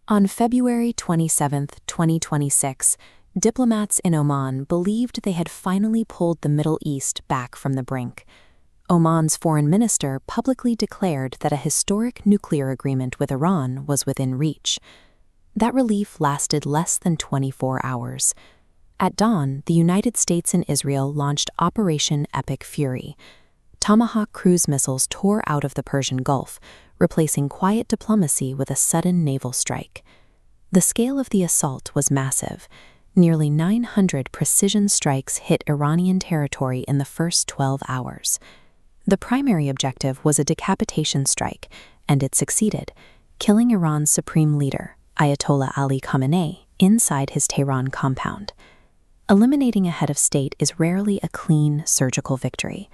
On February 27, 2026, diplomats in Oman believed they had finally pulled the Middle East back from the brink. Oman's foreign minister publicly declared that a historic nuclear agreement with Iran was within reach. That relief lasted less than 24 hours. At dawn, the United States and Israel launched Operation Epic Fury. Tomahawk cruise missiles tore out of the Persian Gulf, replacing quiet diplomacy with a sudden naval strike. The scale of the assault was massive. Nearly 900 precision strikes hit Iranian territory in the first 12 hours. The primary objective was a decapitation strike, and it succeeded, killing Iran's supreme leader, Ayatollah Ali Khamenei, inside his Tehran compound. Eliminating a head of state is rarely a clean, surgical victory.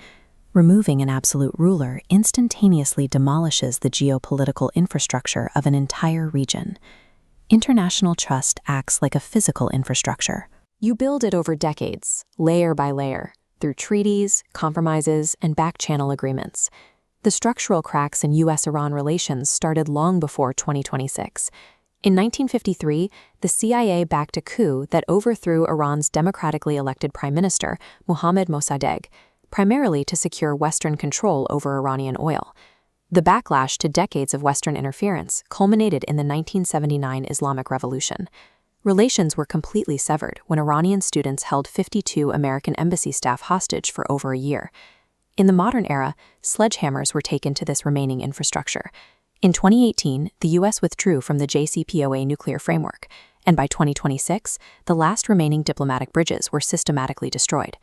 Removing an absolute ruler instantaneously demolishes the geopolitical infrastructure of an entire region. International trust acts like a physical infrastructure. You build it over decades, layer by layer, through treaties, compromises, and back-channel agreements. The structural cracks in U.S.-Iran relations started long before 2026. In 1953, the CIA backed a coup that overthrew Iran's democratically elected prime minister, Mohammad Mossadegh, primarily to secure Western control over Iranian oil. The backlash to decades of Western interference culminated in the 1979 Islamic Revolution. Relations were completely severed when Iranian students held 52 American embassy staff hostage for over a year. In the modern era, sledgehammers were taken to this remaining infrastructure. In 2018, the U.S. withdrew from the JCPOA nuclear framework, and by 2026, the last remaining diplomatic bridges were systematically destroyed.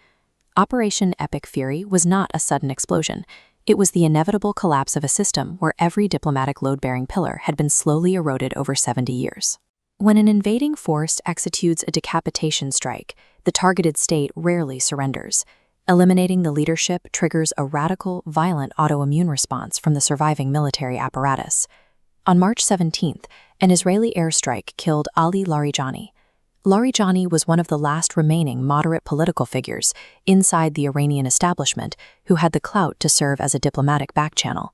Operation Epic Fury was not a sudden explosion. It was the inevitable collapse of a system where every diplomatic load-bearing pillar had been slowly eroded over 70 years. When an invading force executes a decapitation strike, the targeted state rarely surrenders. Eliminating the leadership triggers a radical, violent autoimmune response from the surviving military apparatus. On March 17th, an Israeli airstrike killed Ali Larijani. Larijani was one of the last remaining moderate political figures inside the Iranian establishment who had the clout to serve as a diplomatic backchannel.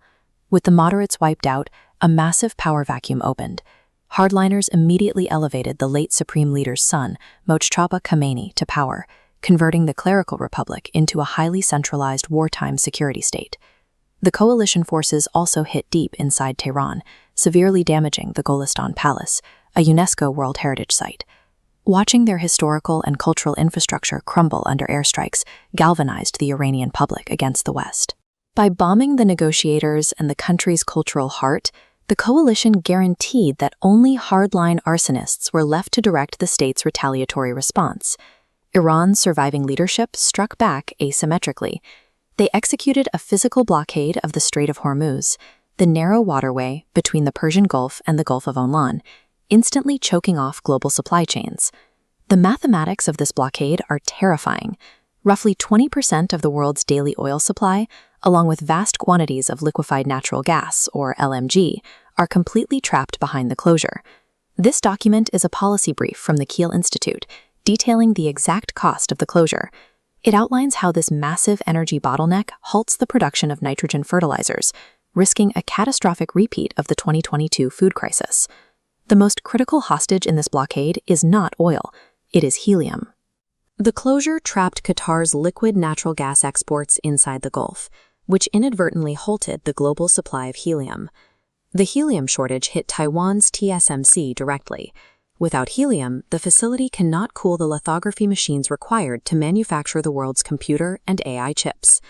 With the moderates wiped out, a massive power vacuum opened. Hardliners immediately elevated the late Supreme Leader's son, Mojtaba Khamenei, to power, converting the clerical republic into a highly centralized wartime security state. The coalition forces also hit deep inside Tehran, severely damaging the Golestan Palace, a UNESCO World Heritage Site. Watching their historical and cultural infrastructure crumble under airstrikes galvanized the Iranian public against the West. By bombing the negotiators and the country's cultural heart, the coalition guaranteed that only hardline arsonists were left to direct the state's retaliatory response. Iran's surviving leadership struck back asymmetrically. They executed a physical blockade of the Strait of Hormuz, the narrow waterway between the Persian Gulf and the Gulf of Oman, instantly choking off global supply chains. The mathematics of this blockade are terrifying. Roughly 20% of the world's daily oil supply, along with vast quantities of liquefied natural gas, or LNG, are completely trapped behind the closure. This document is a policy brief from the Kiel Institute, detailing the exact cost of the closure. It outlines how this massive energy bottleneck halts the production of nitrogen fertilizers, risking a catastrophic repeat of the 2022 food crisis. The most critical hostage in this blockade is not oil, it is helium. The closure trapped Qatar's liquid natural gas exports inside the Gulf, which inadvertently halted the global supply of helium. The helium shortage hit Taiwan's TSMC directly. Without helium, the facility cannot cool the lithography machines required to manufacture the world's computer and AI chips.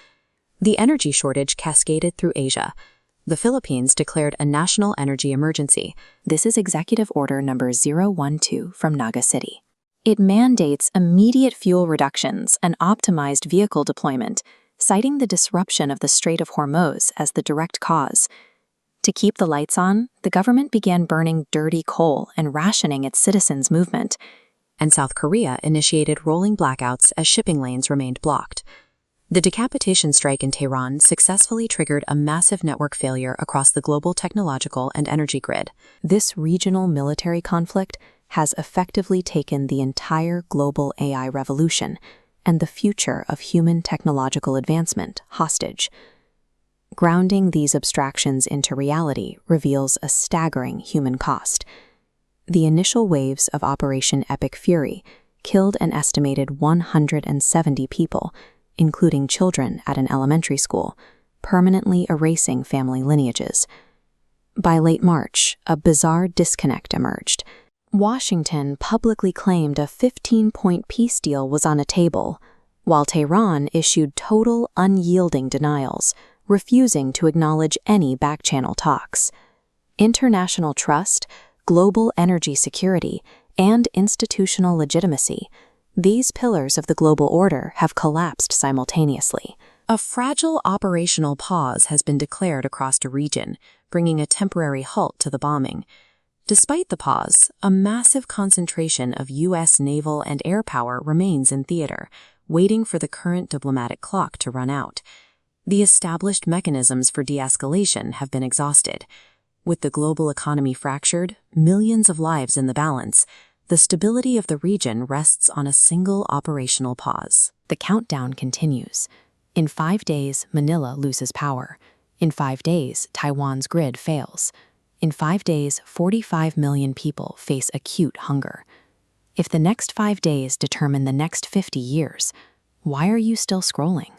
The energy shortage cascaded through Asia. The Philippines declared a national energy emergency. This is Executive Order Number 012 from Naga City. It mandates immediate fuel reductions and optimized vehicle deployment, citing the disruption of the Strait of Hormuz as the direct cause. To keep the lights on, the government began burning dirty coal and rationing its citizens' movement. And South Korea initiated rolling blackouts as shipping lanes remained blocked. The decapitation strike in Tehran successfully triggered a massive network failure across the global technological and energy grid. This regional military conflict has effectively taken the entire global AI revolution and the future of human technological advancement hostage. Grounding these abstractions into reality reveals a staggering human cost. The initial waves of Operation Epic Fury killed an estimated 170 people, including children at an elementary school, permanently erasing family lineages. By late March, a bizarre disconnect emerged. Washington publicly claimed a 15-point peace deal was on a table, while Tehran issued total, unyielding denials, refusing to acknowledge any back-channel talks. International trust, global energy security, and institutional legitimacy, these pillars of the global order have collapsed simultaneously. A fragile operational pause has been declared across the region, bringing a temporary halt to the bombing. Despite the pause, a massive concentration of U.S. naval and air power remains in theater, waiting for the current diplomatic clock to run out. The established mechanisms for de-escalation have been exhausted. With the global economy fractured, millions of lives in the balance, the stability of the region rests on a single operational pause. The countdown continues. In 5 days, Manila loses power. In 5 days, Taiwan's grid fails. In 5 days, 45 million people face acute hunger. If the next 5 days determine the next 50 years, why are you still scrolling?